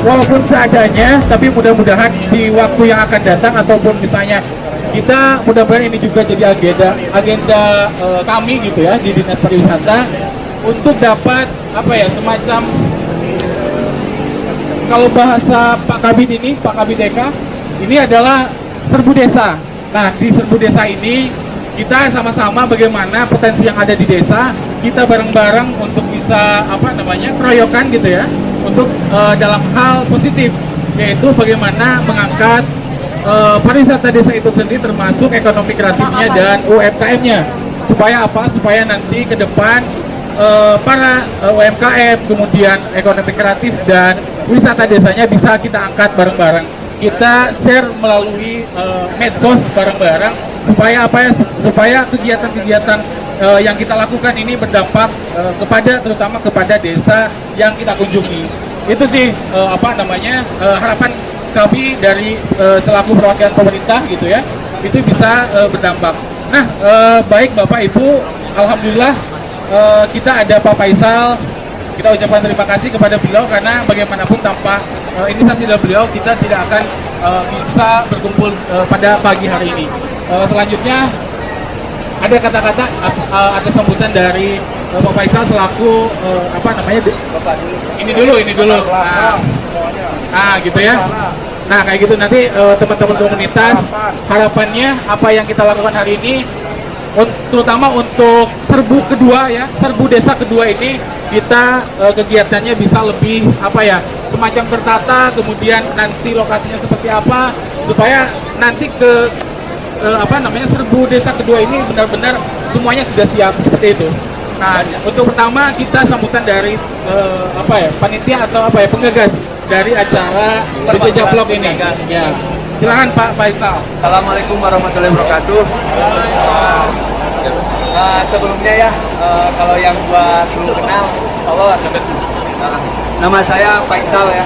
Walaupun seadanya, tapi mudah-mudahan di waktu yang akan datang ataupun misalnya kita mudah-mudahan ini juga jadi agenda kami gitu ya di Dinas Pariwisata untuk dapat apa ya semacam kalau bahasa Pak Kabid ini, Pak Kabid Eka ini adalah serbu desa. Nah di serbu desa ini kita sama-sama bagaimana potensi yang ada di desa kita bareng-bareng untuk bisa apa namanya keroyokan gitu ya untuk dalam hal positif yaitu bagaimana mengangkat pariwisata desa itu sendiri termasuk ekonomi kreatifnya dan UMKM-nya supaya apa supaya nanti ke depan para UMKM kemudian ekonomi kreatif dan wisata desanya bisa kita angkat bareng-bareng kita share melalui medsos bareng-bareng supaya apa ya supaya kegiatan-kegiatan yang kita lakukan ini berdampak kepada terutama kepada desa yang kita kunjungi. Itu sih apa namanya harapan kami dari selaku perwakilan pemerintah gitu ya. Itu bisa berdampak. Nah, baik Bapak Ibu, alhamdulillah kita ada Pak Faisal. Kita ucapkan terima kasih kepada beliau karena bagaimanapun tanpa inisiasi dari beliau kita tidak akan bisa berkumpul pada pagi hari ini. Selanjutnya ada kata-kata atas sambutan dari Pak Faisal selaku apa namanya? Ini dulu. Nah, gitu ya. Nah, kayak gitu nanti teman-teman komunitas harapannya apa yang kita lakukan hari ini terutama untuk serbu kedua ya, serbu desa kedua ini kita kegiatannya bisa lebih apa ya, semacam tertata, kemudian nanti lokasinya seperti apa supaya nanti ke apa namanya serbu desa kedua ini benar-benar semuanya sudah siap seperti itu. Nah, untuk pertama kita sambutan dari apa ya panitia atau apa ya penggagas dari acara DJ Vlog ini. Ya, silakan Pak Faisal. Assalamualaikum warahmatullahi wabarakatuh. Sebelumnya ya kalau yang buat belum kenal, halo. Nama saya Faisal ya,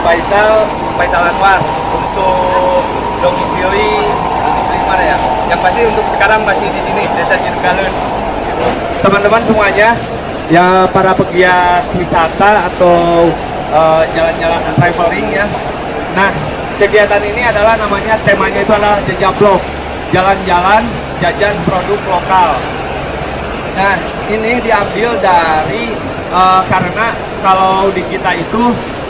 Faisal Anwar. Untuk domisili mana ya? Yang pasti untuk sekarang masih di sini Desa Cirugalun. Teman-teman semuanya, ya para pegiat wisata atau jalan-jalan traveling ya. Nah, kegiatan ini adalah namanya temanya itu adalah Jejablok, jalan-jalan jajan produk lokal. Nah, ini diambil dari karena kalau di kita itu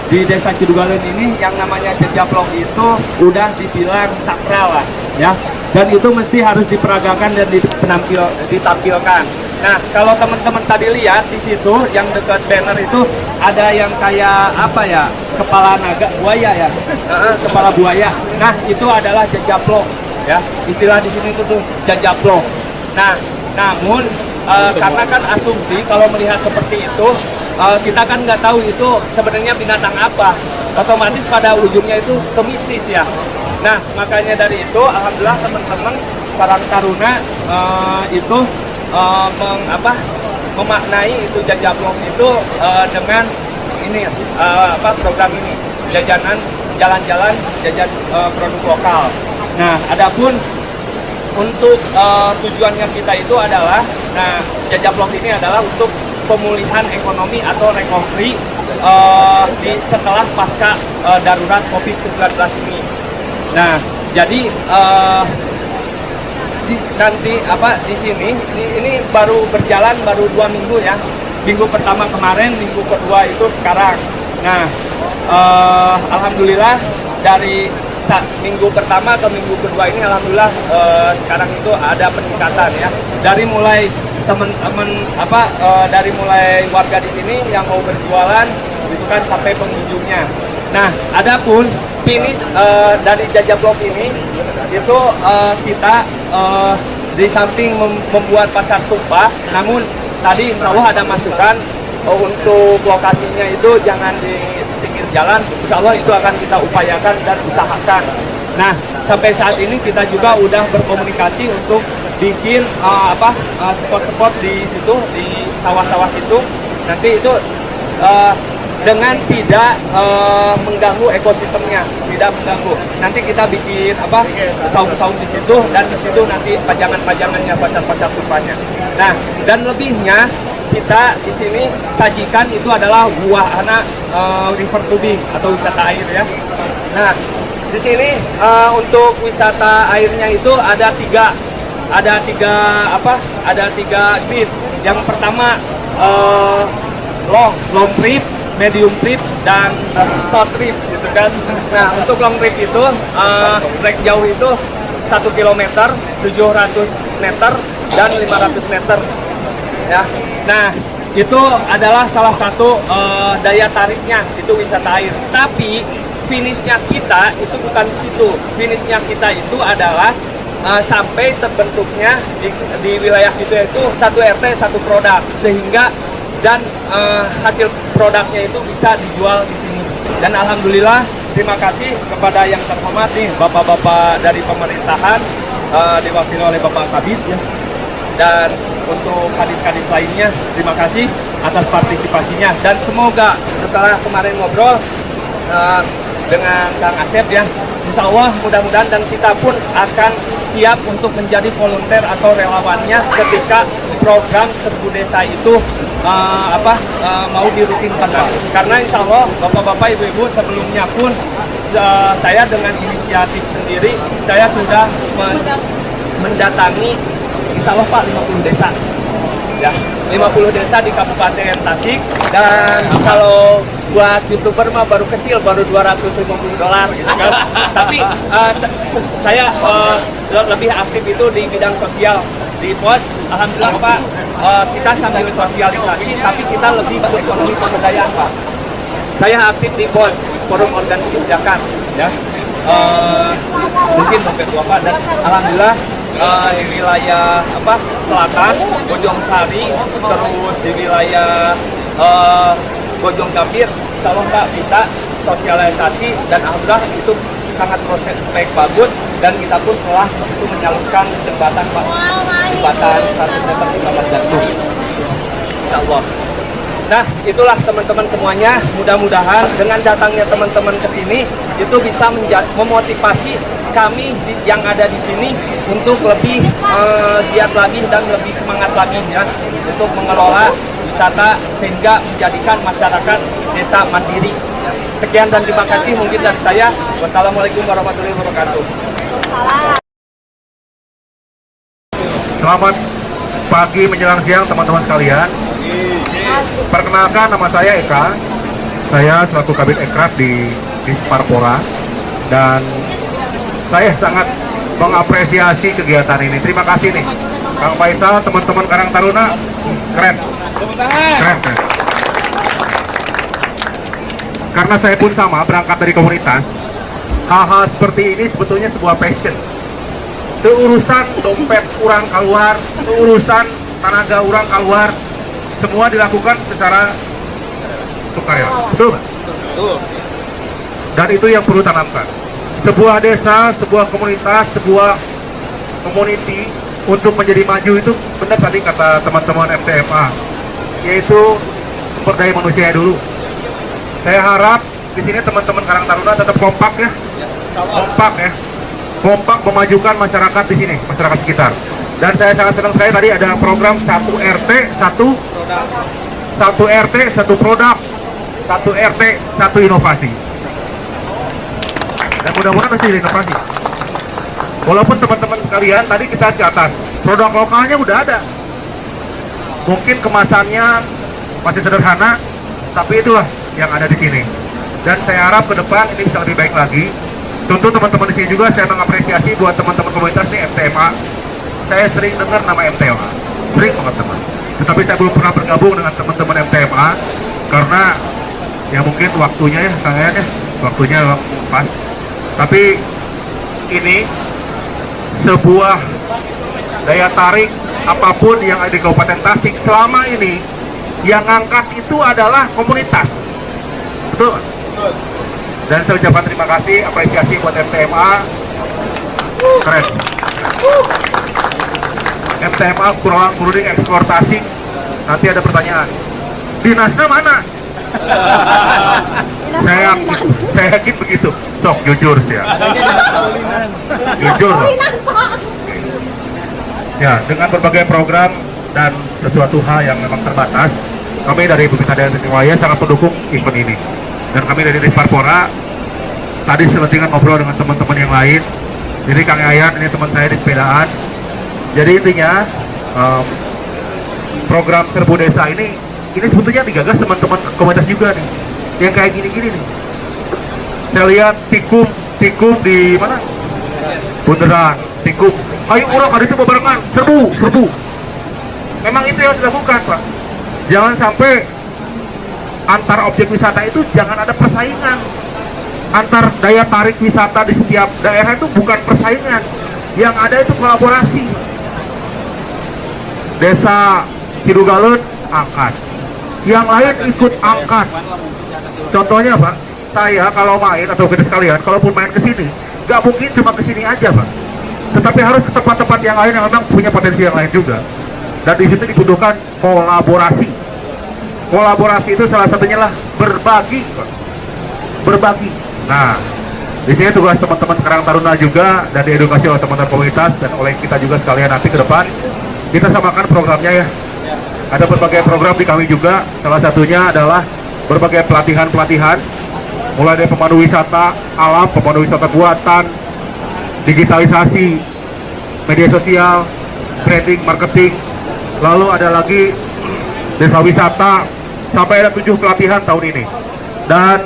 di Desa Cirugalun ini yang namanya Jejablok itu udah dibilang sakral lah ya. Dan itu mesti harus diperagakan dan ditampilkan. Nah, kalau teman-teman tadi lihat di situ yang dekat banner itu ada yang kayak apa ya? Kepala naga buaya ya. Kepala buaya. Nah, itu adalah Jejablok ya. Istilah di sini itu tuh Jejablok. Nah, namun karena kan asumsi kalau melihat seperti itu kita kan nggak tahu itu sebenarnya binatang apa. Otomatis pada ujungnya itu kemistis ya. Nah, makanya dari itu alhamdulillah teman-teman Karang Taruna itu memaknai itu Jajablok itu dengan ini program ini, jajanan jalan-jalan jajan produk lokal. Nah, adapun untuk tujuannya kita itu adalah, Jajablok ini adalah untuk pemulihan ekonomi atau recovery setelah pasca darurat COVID-19 ini. Nah, jadi di sini ini baru berjalan baru 2 minggu ya. Minggu pertama kemarin, minggu kedua itu sekarang. Nah, alhamdulillah dari minggu pertama ke minggu kedua ini alhamdulillah sekarang itu ada peningkatan ya. Dari mulai teman-teman dari mulai warga di sini yang mau berjualan itu kan sampai pengunjungnya. Nah, adapun finish dari Jajablok ini itu kita di samping membuat pasar tumpah, namun tadi insya Allah ada masukan untuk lokasinya itu jangan di pinggir jalan, insya Allah itu akan kita upayakan dan usahakan. Nah, sampai saat ini kita juga udah berkomunikasi untuk bikin spot-spot di situ, di sawah-sawah itu, nanti itu dengan tidak mengganggu ekosistemnya, tidak mengganggu. Nanti kita bikin saung-saung di situ, dan di situ nanti pajangan-pajangannya, pasar-pasar tumpahnya. Nah, dan lebihnya kita di sini sajikan itu adalah wahana river tubing atau wisata air ya. Nah, di sini untuk wisata airnya itu ada tiga trip. Yang pertama long trip, medium trip, dan short trip gitu kan. Nah, untuk long trip itu trek jauh itu 1 km, 700 meter, dan 500 meter ya. Nah, itu adalah salah satu daya tariknya, itu wisata air. Tapi finishnya kita itu bukan di situ. Finishnya kita itu adalah sampai terbentuknya di wilayah itu 1 RT 1 produk, sehingga dan hasil produknya itu bisa dijual di sini. Dan alhamdulillah, terima kasih kepada yang terhormat nih bapak-bapak dari pemerintahan, diwakili oleh Bapak Kabid ya. Dan untuk kadis-kadis lainnya, terima kasih atas partisipasinya. Dan semoga setelah kemarin ngobrol dengan Kang Asep ya, insya Allah mudah-mudahan dan kita pun akan siap untuk menjadi volunteer atau relawannya ketika program Serbu Desa itu mau dirutinkan. Karena insya Allah bapak-bapak, ibu-ibu, sebelumnya pun saya dengan inisiatif sendiri saya sudah mendatangi insya Allah Pak 50 desa ya, 50 desa di Kabupaten Tasik. Dan kalau buat YouTuber mah baru kecil, baru $250 gitu kan. Tapi saya lebih aktif itu di bidang sosial di POD. Alhamdulillah Pak, kita sambil sosialisasi, tapi kita lebih ke ekonomi pemberdayaan Pak. Saya aktif di POD, Forum Organisasi Zakat ya. Mungkin sampai tua Pak, dan alhamdulillah di wilayah selatan Bojong Sari, terus di wilayah Bojong Gambir, insya Allah Pak, kita sosialisasi, dan alhamdulillah itu sangat proses baik bagus, dan kita pun telah itu menyalurkan jembatan Pak, jembatan 100 meter di Kamar Jatuh, insya Allah. Nah, itulah teman-teman semuanya, mudah-mudahan dengan datangnya teman-teman ke sini itu bisa memotivasi kami yang ada di sini untuk lebih giat lagi dan lebih semangat lagi ya, untuk mengelola wisata sehingga menjadikan masyarakat desa mandiri. Sekian dan terima kasih mungkin dari saya. Wassalamualaikum warahmatullahi wabarakatuh. Selamat pagi menjelang siang teman-teman sekalian. Perkenalkan, nama saya Eka. Saya selaku Kabid Ekraf di Disparpora, dan saya sangat mengapresiasi kegiatan ini. Terima kasih nih Kang Faisal, teman-teman Karang Taruna, keren. Keren. Karena saya pun sama berangkat dari komunitas, hal-hal seperti ini sebetulnya sebuah passion. Itu urusan dompet orang keluar, itu urusan tenaga orang keluar, semua dilakukan secara sukarela. Betul nggak? Betul. Dan itu yang perlu tanamkan. Sebuah desa, sebuah komunitas, sebuah community untuk menjadi maju itu benar tadi kata teman-teman MTMA. yaitu sumber daya manusia dulu. Saya harap di sini teman-teman Karang Taruna tetap kompak ya, kompak memajukan masyarakat di sini, masyarakat sekitar. Dan saya sangat senang sekali tadi ada program 1 RT 1 produk, 1 RT 1 inovasi. Dan mudah-mudahan masih ada inovasi. Walaupun teman-teman sekalian tadi kita ke atas, produk lokalnya udah ada. Mungkin kemasannya masih sederhana, tapi itulah yang ada di sini. Dan saya harap ke depan ini bisa lebih baik lagi. Tentu teman-teman di sini juga saya mengapresiasi buat teman-teman komunitas nih MTMA. Saya sering dengar nama MTMA, sering banget teman. Tetapi saya belum pernah bergabung dengan teman-teman MTMA karena ya mungkin waktunya ya kayaknya waktunya pas. Tapi ini sebuah daya tarik apapun yang ada di Kabupaten Tasik selama ini yang ngangkat itu adalah komunitas, betul? Dan saya ucapkan terima kasih, apresiasi buat MTMA, keren. MTMA kurang berunding ekspor Tasik. Nanti ada pertanyaan, dinasnya mana? saya yakin begitu. Sok jujur sih ya. Jujur. Ya, dengan berbagai program dan sesuatu hal yang memang terbatas, kami dari Bukit Daya Tasikmalaya sangat mendukung event ini. Dan kami dari Disparpora tadi selentingan ngobrol dengan teman-teman yang lain. Jadi Kang Yayan ini teman saya di sepedaan. Jadi intinya program Serbu Desa ini sebetulnya digagas teman-teman komunitas juga nih. Yang kayak gini-gini nih. Saya lihat tikum di mana? Bundaran, tikum. Ayo orang ada itu barengan, serbu. Memang itu yang harus dilakukan, Pak. Jangan sampai antar objek wisata itu jangan ada persaingan. Antar daya tarik wisata di setiap daerah itu bukan persaingan. Yang ada itu kolaborasi. Desa Cidugalun angkat. Yang lain ikut angkat. Contohnya, Pak, saya kalau main atau kita sekalian, kalaupun main ke sini, nggak mungkin cuma ke sini aja, Pak. Tetapi harus ke tempat-tempat yang lain yang memang punya potensi yang lain juga. Dan di situ dibutuhkan kolaborasi. Kolaborasi itu salah satunya lah berbagi, Pak. Berbagi. Nah, di sini tugas teman-teman Karang Taruna juga dan diedukasi oleh teman-teman komunitas dan oleh kita juga sekalian nanti ke depan kita samakan programnya ya. Ada berbagai program di kami juga. Salah satunya adalah berbagai pelatihan-pelatihan mulai dari pemandu wisata alam, pemandu wisata buatan, digitalisasi, media sosial, branding, marketing. Lalu ada lagi desa wisata, sampai ada 7 pelatihan tahun ini. Dan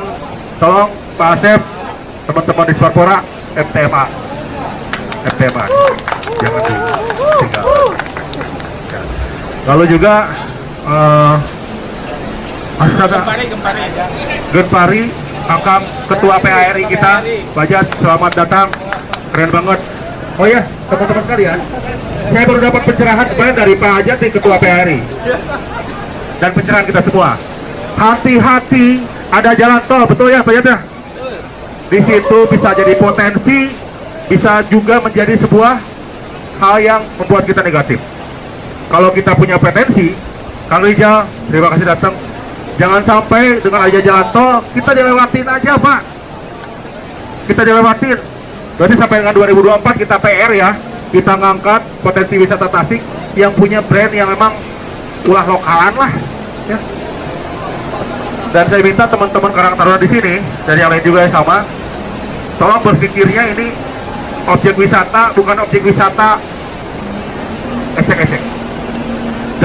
tolong Pak Asep, teman-teman di Sparpora, MTMA, jangan ditinggal. Ya. Lalu juga Astaga Genpari, Akang Ketua PARI kita, Bajat, selamat datang, keren banget. Oh ya, teman-teman sekalian, saya baru dapat pencerahan kemarin dari Pak Ajat nih, Ketua PARI, dan pencerahan kita semua. Hati-hati, ada jalan tol, betul ya Pak Ajat ya? Di situ bisa jadi potensi, bisa juga menjadi sebuah hal yang membuat kita negatif. Kalau kita punya potensi, Kang Rijal, terima kasih datang. Jangan sampai dengan aja jalan tol, kita dilewatin aja, Pak. Kita dilewatin. Berarti sampai dengan 2024 kita PR ya, kita ngangkat potensi wisata Tasik yang punya brand yang memang ulah lokalan lah. Ya. Dan saya minta teman-teman Karang Taruna di sini dan yang lain juga sama, tolong berpikirnya ini objek wisata bukan objek wisata ecek-ecek,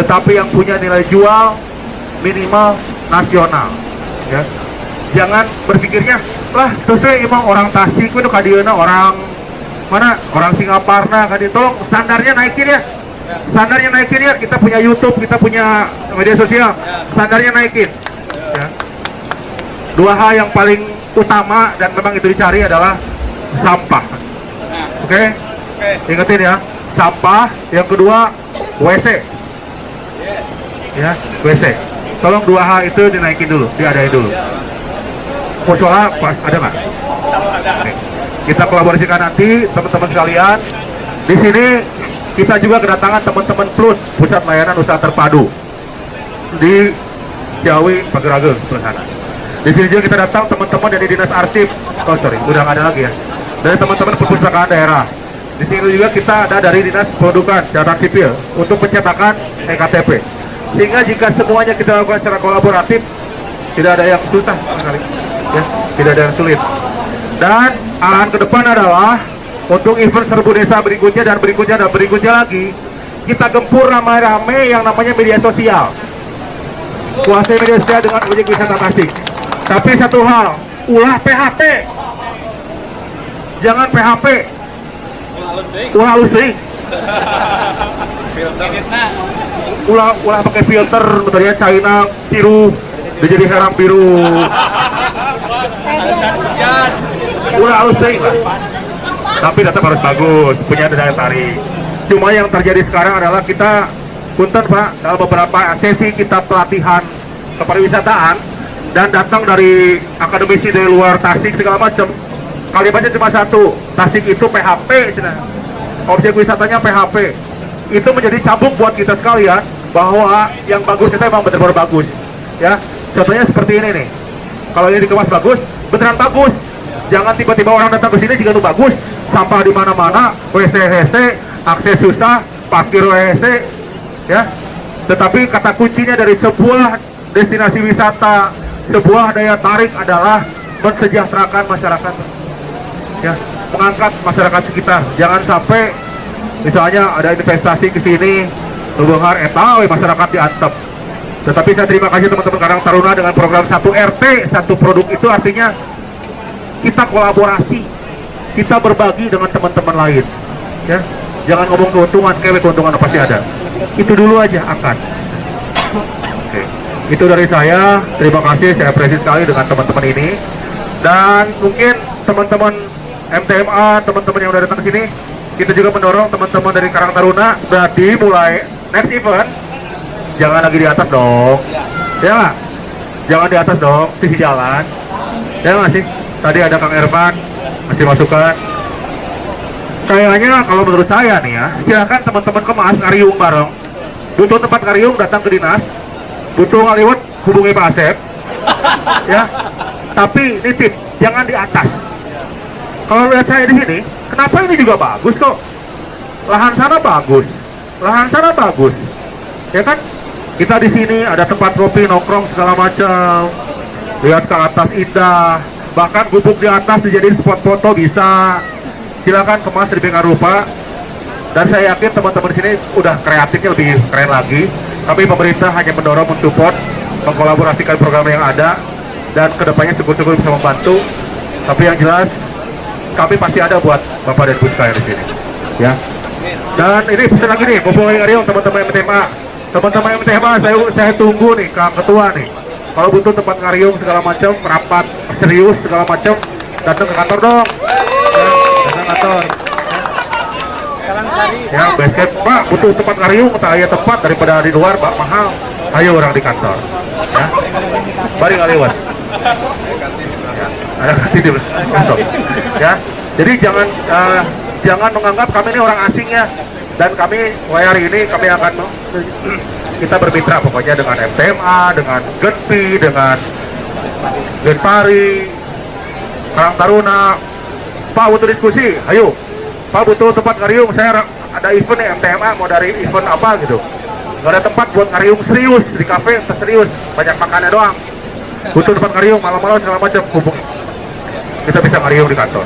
tetapi yang punya nilai jual minimal nasional. Ya. Jangan berpikirnya lah terus emang orang Tasik itu kadiana orang mana orang Singaparna kadi, tolong standarnya naikin ya. Standarnya naikin ya, kita punya YouTube, kita punya media sosial, standarnya naikin. Ya. 2 hal yang paling utama dan memang itu dicari adalah sampah. Oke? Ingetin ya, sampah. Yang kedua WC. Ya, WC. Tolong 2 hal itu dinaikin dulu, diadain dulu. Musola pas ada nggak? Kita kolaborasikan nanti teman-teman sekalian. Di sini kita juga kedatangan teman-teman PLUT, Pusat Layanan Usaha Terpadu. di Ciawi Pagerage sebelah sana. Di sini juga kita datang teman-teman dari dinas arsip, udah nggak ada lagi ya, dari teman-teman perpustakaan daerah. Di sini juga kita ada dari dinas pendudukan catatan sipil untuk pencetakan EKTP. Sehingga jika semuanya kita lakukan secara kolaboratif, tidak ada yang susah sekali, ya, tidak ada yang sulit. Dan arahan ke depan adalah untuk event serbu desa berikutnya dan berikutnya dan berikutnya lagi, kita gempur ramai-ramai yang namanya media sosial. Kuasai media sosial dengan objek wisata tasik. Tapi satu hal, ulah PHP. Jangan PHP. Ulah halus deh. Ulah pakai filter, tadinya China biru, dia jadi herang biru. Ulah halus deh lah. Tapi tetap harus bagus, punya daya tarik. Cuma yang terjadi sekarang adalah kita, punten Pak, dalam beberapa sesi kita pelatihan kepariwisataan dan datang dari akademisi dari luar Tasik segala macam, kalimatnya cuma satu, Tasik itu PHP, objek wisatanya PHP. Itu menjadi cambuk buat kita sekalian bahwa yang bagus itu emang benar-benar bagus, ya. Contohnya seperti ini nih, kalau ini dikemas bagus, beneran bagus. Jangan tiba-tiba orang datang ke sini jika itu bagus, sampah di mana-mana, WC, akses susah, parkir WC, ya. Tetapi kata kuncinya dari sebuah destinasi wisata, sebuah daya tarik adalah mensejahterakan masyarakat, ya, mengangkat masyarakat sekitar. Jangan sampai misalnya ada investasi ke sini, hubungan etawe masyarakat diantep. Tetapi saya terima kasih teman-teman Karang Taruna dengan program 1 RT 1 produk, itu artinya kita kolaborasi, kita berbagi dengan teman-teman lain, ya. Jangan ngomong keuntungan, keuntungan pasti ada. Itu dulu aja, angkat. Oke. Itu dari saya, terima kasih, saya apresiasi sekali dengan teman-teman ini. Dan mungkin teman-teman MTMA, teman-teman yang udah datang ke sini, kita juga mendorong teman-teman dari Karang Taruna, berarti mulai next event, jangan lagi di atas dong, ya nggak? Jangan di atas dong, sisi jalan, ya nggak sih? Tadi ada Kang Erman, masih masukan. Kayaknya kalau menurut saya nih ya, silakan teman-teman kemas ngariung bareng. Butuh tempat ngariung, datang ke dinas. Butuh ngaliwat, hubungi Pak Asep, ya. Tapi nitip, jangan di atas. Kalau lihat saya di sini, kenapa ini juga bagus kok? Lahan sana bagus, lahan sana bagus, ya kan? Kita di sini ada tempat kopi, nongkrong segala macam. Lihat ke atas indah, bahkan gubuk di atas dijadiin spot foto bisa. Silakan kemas sedemikian rupa. Dan saya yakin teman-teman di sini udah kreatifnya lebih keren lagi. Tapi pemerintah hanya mendorong, mensupport, mengkolaborasikan program yang ada, dan kedepannya syukur-syukur bisa membantu. Tapi yang jelas kami pasti ada buat Bapak dan Ibu sekalian di sini, ya. Dan ini pesan lagi nih, mumpung lagi ngariung teman-teman MTMA, teman-teman MTMA, saya tunggu nih Kang Ketua nih. Kalau butuh tempat ngariung segala macam, rapat serius segala macam, datang ke kantor dong, ya, datang ke kantor. Ya, basket Pak, butuh tempat ngariung, saya tempat daripada di luar Pak mahal. Ayo orang di kantor, ya. Bari ngaliwat. Ya, ada kantin di kosong, ya. Jadi jangan menganggap kami ini orang asing ya. Dan kami hari ini kami akan kita bermitra pokoknya dengan MTMA, dengan Genpi, dengan Genpari, Karang Taruna. Pak butuh diskusi, ayo. Pak butuh tempat ngariung, saya ada event nih MTMA, mau dari event apa gitu. Gak ada tempat buat ngariung serius, di kafe serius, banyak makannya doang. Butuh tempat ngariung, malam-malam segala macam, hubungi. Kita bisa ngariung di kantor.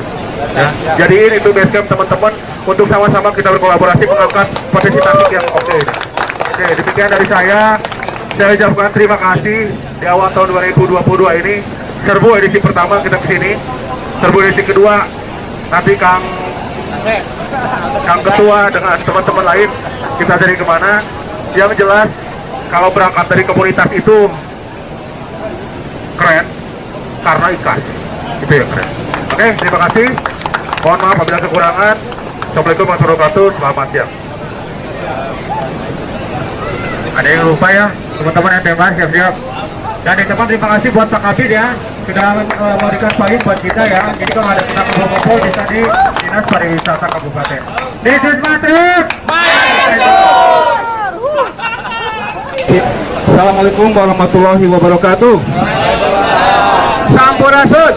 Ya. Jadi ini tuh basecamp teman-teman, untuk sama-sama kita berkolaborasi mengangkat potensi Tasik yang oke. Oke, demikian dari saya ucapkan terima kasih di awal tahun 2022 ini. Serbu edisi pertama kita kesini, serbu edisi kedua nanti Kang Ketua dengan teman-teman lain kita cari kemana. Yang jelas kalau berangkat dari komunitas itu keren karena ikhlas, itu yang keren. Oke, terima kasih. Mohon maaf apabila kekurangan. Assalamualaikum warahmatullahi wabarakatuh. Selamat siang. Ada yang lupa ya, teman-teman yang tembak siap-siap. Dan ucapan terima kasih buat Pak Kabid ya, sudah memberikan payung buat kita ya. Jadi kalau ada kita kumpul bisa di Dinas Pariwisata Kabupaten. This is Matrix. Assalamualaikum warahmatullahi wabarakatuh. Sampurasun.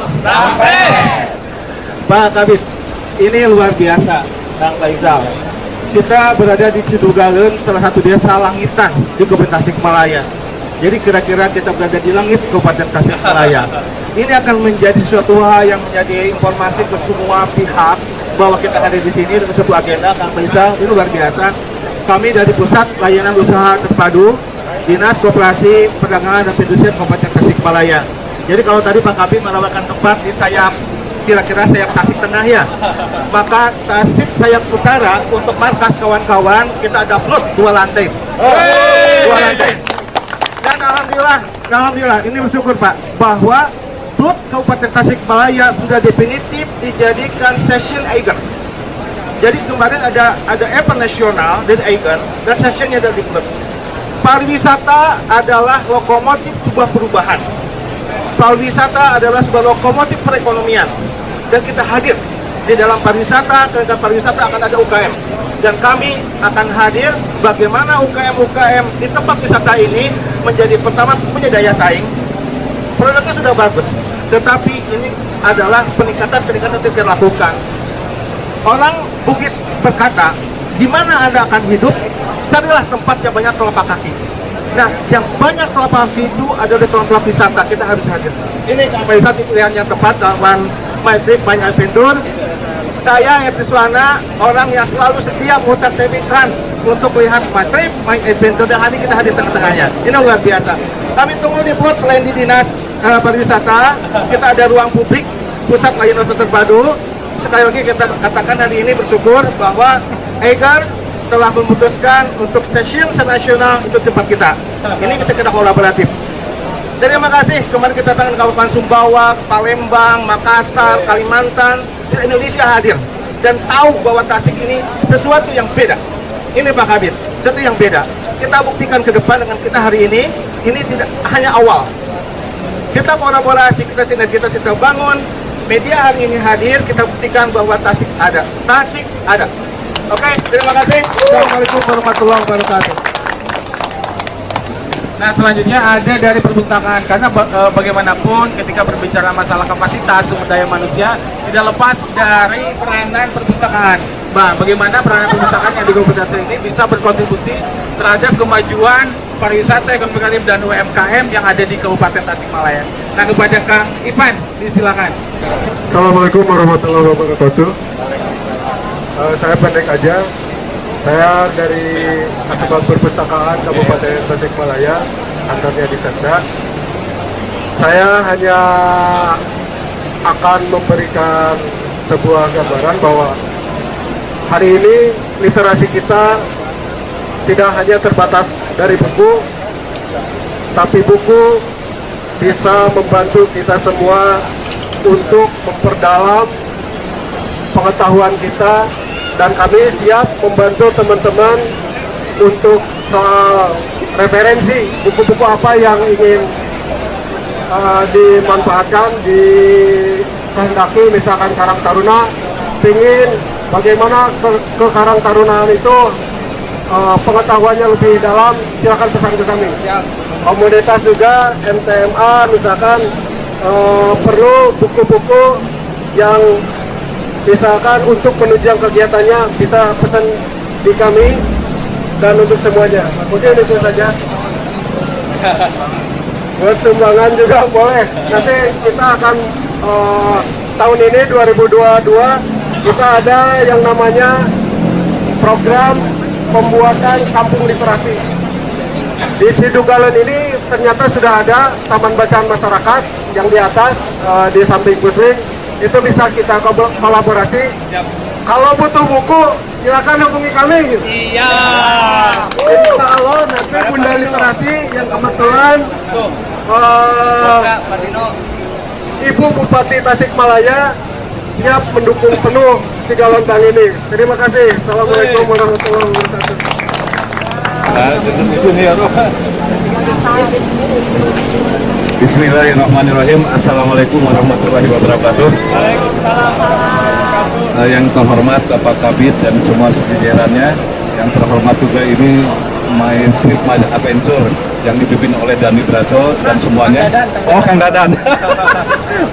Pak Kabit, ini luar biasa, Kang Faisal. Kita berada di Cidugaleun, salah satu desa langitan di Kabupaten Tasikmalaya. Jadi kira-kira kita berada di langit Kabupaten Tasikmalaya. Ini akan menjadi suatu hal yang menjadi informasi ke semua pihak bahwa kita ada di sini dengan sebuah agenda, Kang Faisal. Ini luar biasa. Kami dari Pusat Layanan Usaha Terpadu Dinas Koperasi Perdagangan dan Perindustrian Kabupaten Tasikmalaya. Jadi kalau tadi Pak Kabit menawarkan tempat di sayap, kira-kira sayap Tasik Tengah ya, maka Tasik sayap Utara untuk markas kawan-kawan kita ada plot 2 lantai. 2 lantai. Dan alhamdulillah ini bersyukur Pak bahwa plot Kabupaten Tasikmalaya sudah definitif dijadikan session Eiger. Jadi kemarin ada event nasional dari Eiger dan sessionnya dari plot. Pariwisata adalah lokomotif sebuah perubahan. Pariwisata adalah sebuah lokomotif perekonomian. Dan kita hadir di dalam pariwisata, karena pariwisata akan ada UKM. Dan kami akan hadir bagaimana UKM-UKM di tempat wisata ini menjadi pertama punya daya saing. Produknya sudah bagus, tetapi ini adalah peningkatan yang kita lakukan. Orang Bugis berkata, di mana Anda akan hidup, carilah tempat yang banyak telapak kaki. Nah, yang banyak telapak kaki itu adalah tempat wisata, kita harus hadir. Ini Kang Faisal pilihan yang tepat, kawan My Trip, My Adventure. Saya Epriswana, orang yang selalu setia muter TV Trans untuk lihat My Trip, My Adventure, dan hari kita hadir tengah-tengahnya. Ini luar biasa. Kami tunggu di plot selain di Dinas Pariwisata, kita ada ruang publik, Pusat Layanan Usaha Terpadu. Sekali lagi kita katakan hari ini bersyukur bahwa Eiger telah memutuskan untuk stasiun senasional itu tempat kita. Ini bisa kita kolaboratif. Terima kasih. Kemarin kita datang ke Kabupaten Sumbawa, Palembang, Makassar, Kalimantan, Indonesia hadir dan tahu bahwa Tasik ini sesuatu yang beda. Ini Pak Kabit, sesuatu yang beda. Kita buktikan ke depan dengan kita hari ini tidak hanya awal. Kita kolaborasi, kita sinergitas, kita bangun. Media hari ini hadir, kita buktikan bahwa Tasik ada. Tasik ada. Oke, terima kasih. Assalamualaikum warahmatullahi wabarakatuh. Nah, selanjutnya ada dari perpustakaan, karena bagaimanapun ketika berbicara masalah kapasitas sumber daya manusia tidak lepas dari peranan perpustakaan. Bang, bagaimana peranan perpustakaan yang di Kabupaten Tasik ini bisa berkontribusi terhadap kemajuan pariwisata, ekonomi kreatif dan UMKM yang ada di Kabupaten Tasikmalaya. Nah, kepada Kang Ipan, disilakan. Assalamualaikum warahmatullahi wabarakatuh. Saya pendek aja. Saya dari Asbab Perpustakaan Kabupaten Tasikmalaya, kantornya di Setda. Saya hanya akan memberikan sebuah gambaran bahwa hari ini literasi kita tidak hanya terbatas dari buku, tapi buku bisa membantu kita semua untuk memperdalam pengetahuan kita. Dan kami siap membantu teman-teman untuk soal referensi buku-buku apa yang ingin dimanfaatkan, dikehendaki, misalkan Karang Taruna, pingin bagaimana ke Karang Tarunaan itu pengetahuannya lebih dalam, silakan pesan ke kami. Komunitas juga, MTMA misalkan perlu buku-buku yang misalkan untuk penunjang kegiatannya bisa pesan di kami dan untuk semuanya. Mungkin itu saja. Buat sumbangan juga boleh. Nanti kita akan tahun ini 2022 kita ada yang namanya program pembuatan kampung literasi. Di Cidugaleun ini ternyata sudah ada taman bacaan masyarakat yang di atas di samping Pusling. Itu bisa kita kolaborasi. Kalau butuh buku, silakan hubungi kami. Gitu. Iya. Insya Allah nanti Bunda Literasi yang kebetulan Ibu Bupati Tasikmalaya siap mendukung penuh Cigalontang ini. Terima kasih. Assalamualaikum warahmatullahi wabarakatuh. Di sini ya, Bismillahirrahmanirrahim. Assalamualaikum warahmatullahi wabarakatuh. Yang terhormat Bapak Kabit dan semua jajarannya, yang terhormat juga ini My Trip My Adventure yang dipimpin oleh Dani Brato dan semuanya. Oh, Kang Dadan.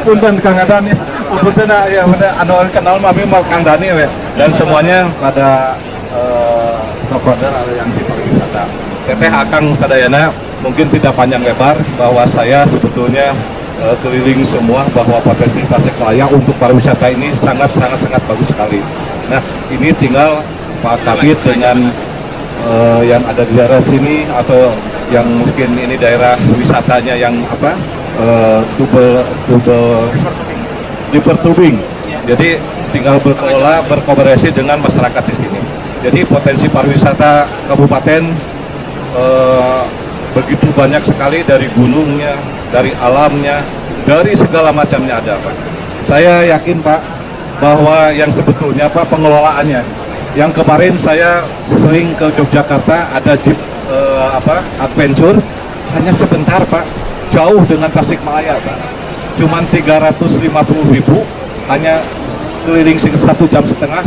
Punten Kang Dadan ya. Punten ya bener anu kenal mami mau Kang Dani we. Dan semuanya pada stakeholder aliansi pariwisata. Teteh Akang Sadayana mungkin tidak panjang lebar bahwa saya sebetulnya keliling semua bahwa potensi Tasikmalaya untuk pariwisata ini sangat bagus sekali. Nah, ini tinggal Pak Kabid dengan yang ada di daerah sini atau yang mungkin ini daerah wisatanya yang double liver tubing. Jadi tinggal berkelola berkooperasi dengan masyarakat di sini. Jadi potensi pariwisata kabupaten begitu banyak sekali, dari gunungnya, dari alamnya, dari segala macamnya ada, Pak. Saya yakin, Pak, bahwa yang sebetulnya Pak pengelolaannya. Yang kemarin saya sering ke Yogyakarta, ada jeep adventure, hanya sebentar, Pak, jauh dengan Tasikmalaya, Pak. Cuman 350.000, hanya keliling 1,5 jam,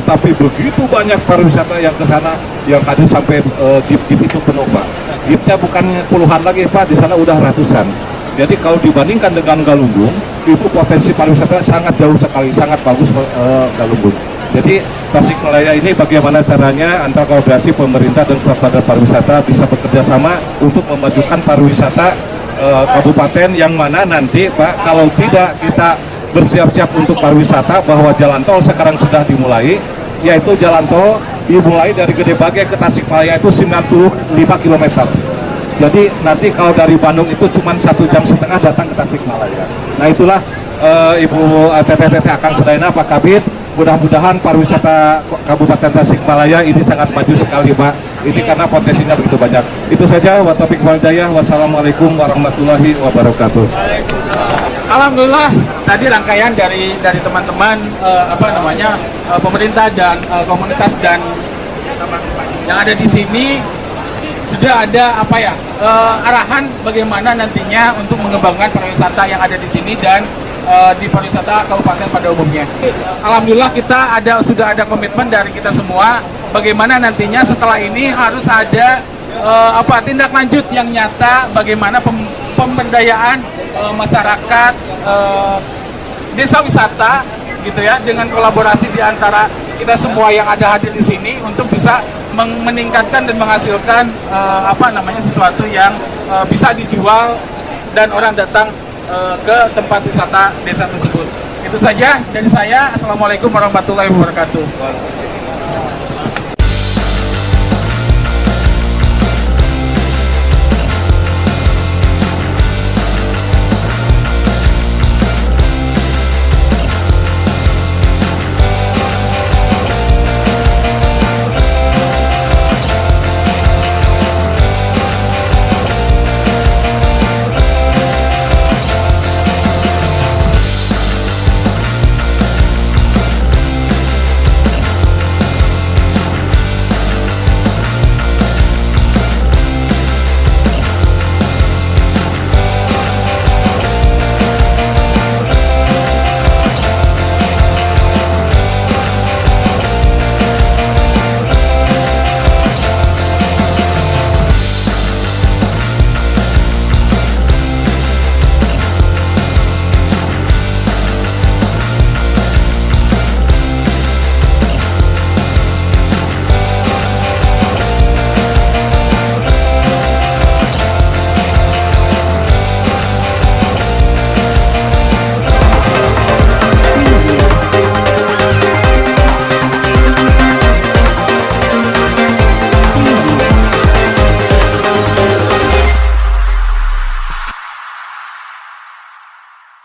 tapi begitu banyak pariwisata yang ke sana, yang tadi sampai jeep-jeep itu penuh, Pak. Jeepnya bukan puluhan lagi, Pak, di sana udah ratusan. Jadi kalau dibandingkan dengan Galunggung, itu potensi pariwisata sangat jauh sekali, sangat bagus Galunggung. Jadi Tasikmalaya ini bagaimana caranya antara kolaborasi pemerintah dan stakeholder pariwisata bisa bekerja sama untuk memajukan pariwisata kabupaten, yang mana nanti, Pak, kalau tidak kita bersiap-siap untuk pariwisata, bahwa jalan tol sekarang sudah dimulai, yaitu jalan tol dimulai dari Gede Bage ke Tasikmalaya itu 95 km. Jadi nanti kalau dari Bandung itu cuma 1,5 jam datang ke Tasikmalaya. Nah itulah Ibu TTT Akang Sadayana, Pak Kabid. Mudah-mudahan pariwisata Kabupaten Tasikmalaya ini sangat maju sekali, Pak. Ini karena potensinya begitu banyak. Itu saja. Wa taufiq wal hidayah. Wassalamualaikum warahmatullahi wabarakatuh. Alhamdulillah, tadi rangkaian dari teman-teman pemerintah dan komunitas dan yang ada di sini sudah ada arahan bagaimana nantinya untuk mengembangkan pariwisata yang ada di sini dan di pariwisata kabupaten pada umumnya. Alhamdulillah kita sudah ada komitmen dari kita semua bagaimana nantinya setelah ini harus ada tindak lanjut yang nyata, bagaimana pemberdayaan masyarakat desa wisata gitu ya, dengan kolaborasi di antara kita semua yang ada hadir di sini untuk bisa meningkatkan dan menghasilkan sesuatu yang bisa dijual dan orang datang ke tempat wisata desa tersebut. Itu saja dari saya. Assalamualaikum warahmatullahi wabarakatuh.